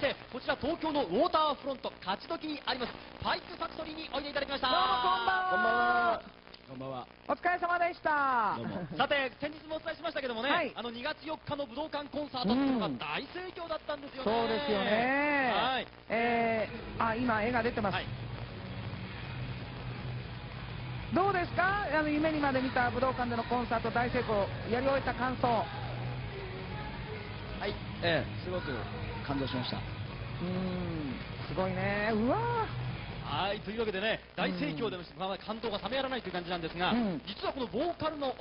してこちら東京のウォーターフロント勝どきにありますパイプファクトリーにおいでいただきました。どうもこんばんは。こんばんは。お疲れ様でした。どうも。さて先日もお伝えしましたけどもね、はい、2月4日の武道館コンサートっていうのが大盛況だったんですよね。そうですよね。はい。今絵が出てます。はい、どうですか、夢にまで見た武道館でのコンサート大成功、やり終えた感想。はい、すごく感動しました。すごいね。うわはい、というわけでね、大盛況で感動が冷めやらないという感じなんですが、実はこのボーカルの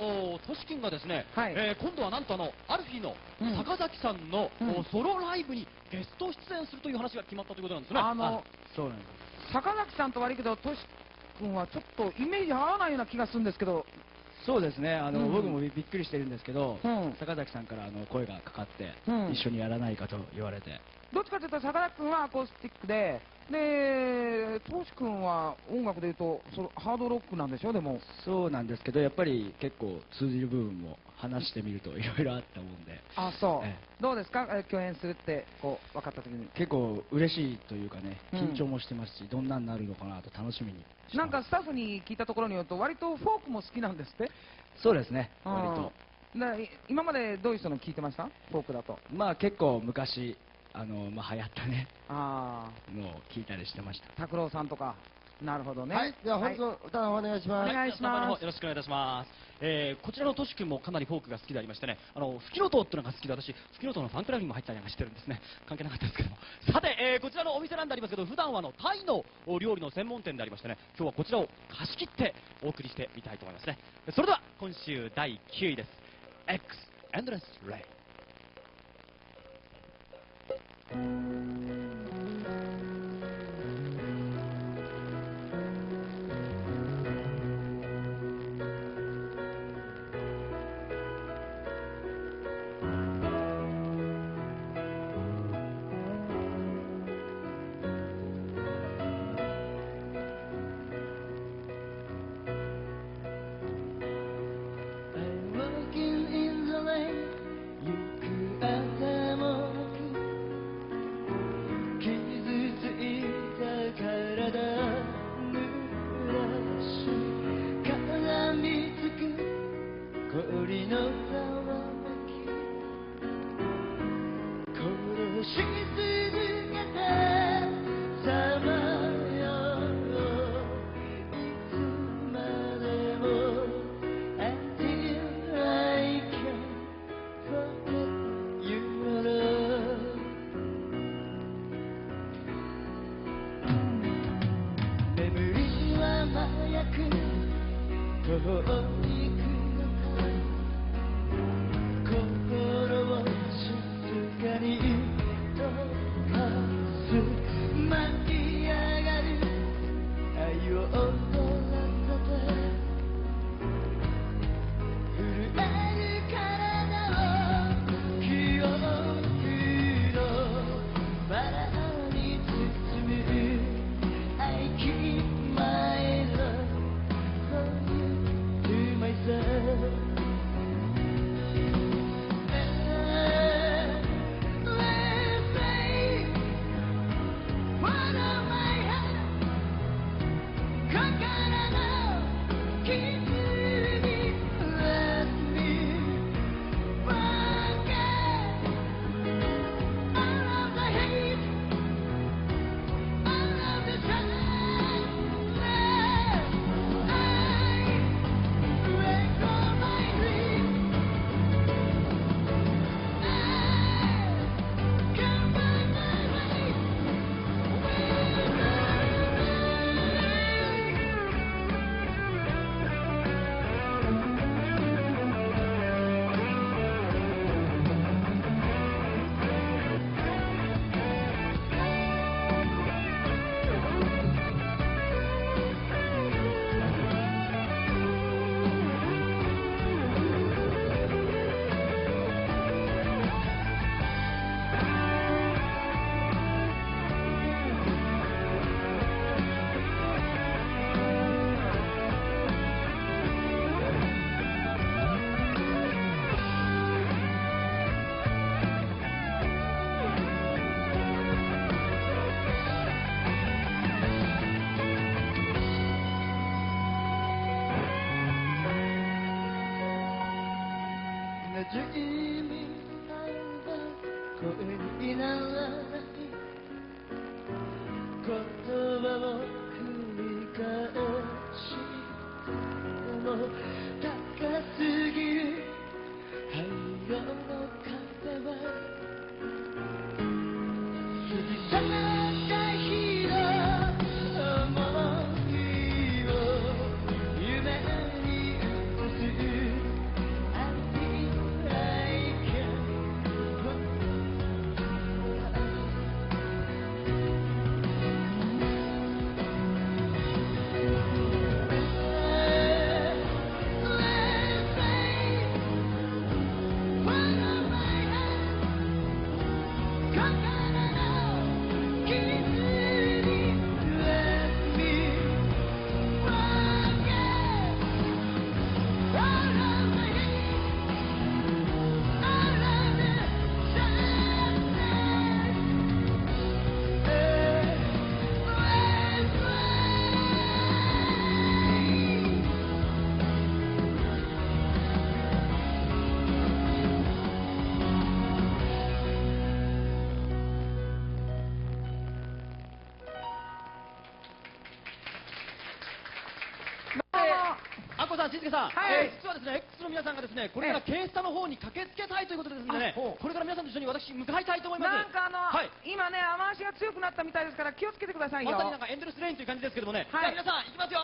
とし君がですね、はい、今度はなんとアルフィーの坂崎さんのソロライブにゲスト出演するという話が決まったということなんですね。そうなんです。坂崎さんと悪いけど、とし君はちょっとイメージ合わないような気がするんですけど。そうですね、僕もびっくりしてるんですけど、坂崎さんから声がかかって、一緒にやらないかと言われて。どっちかというと坂崎君はアコースティックで、トシ君は音楽でいうとハードロックなんでしょ。でもそうなんですけど、やっぱり結構通じる部分も話してみるといろいろあったもんで。そう、どうですか、共演するって分かった時に。結構嬉しいというかね、緊張もしてますし、どんなになるのかなと楽しみにしてます。なんかスタッフに聞いたところによると割とフォークも好きなんですって。そうですね、割と。今までどういう人の聞いてました？フォークだと。結構昔流行ったねのを聞いたりしてました。拓郎さんとか。なるほどね。はい、では本日の歌の方お願いします。お願いします。よろしくお願いいたします。こちらのとし君もかなりフォークが好きでありましてね、フキノトウっていうのが好きで、私フキノトウのファンクラブにも入ったりなんかしてるんですね。関係なかったですけども。さて、こちらのお店なんでありますけど、普段はタイの料理の専門店でありましてね、今日はこちらを貸し切ってお送りしてみたいと思いますね。それでは今週第9位です。 X Endless Rain。氷のざわめき殺し続けてさまよいつまでも Until I can forget your love。 眠りは麻薬遠い心を静かに閉意味あれば声にならない言葉を繰り返しても高すぎる灰色の壁は過ぎ去った日の想いを夢に映すアッコさん、しずけさん、はい実はですね、X の皆さんがですね、これからケースタの方に駆けつけたいということですのでね、あほうこれから皆さんと一緒に私、向かいたいと思います。なんかはい。今ね雨足が強くなったみたいですから気をつけてくださいよ。まさになんかエンゼルスレインという感じですけどもね、はいじゃあ皆さん、行きますよ。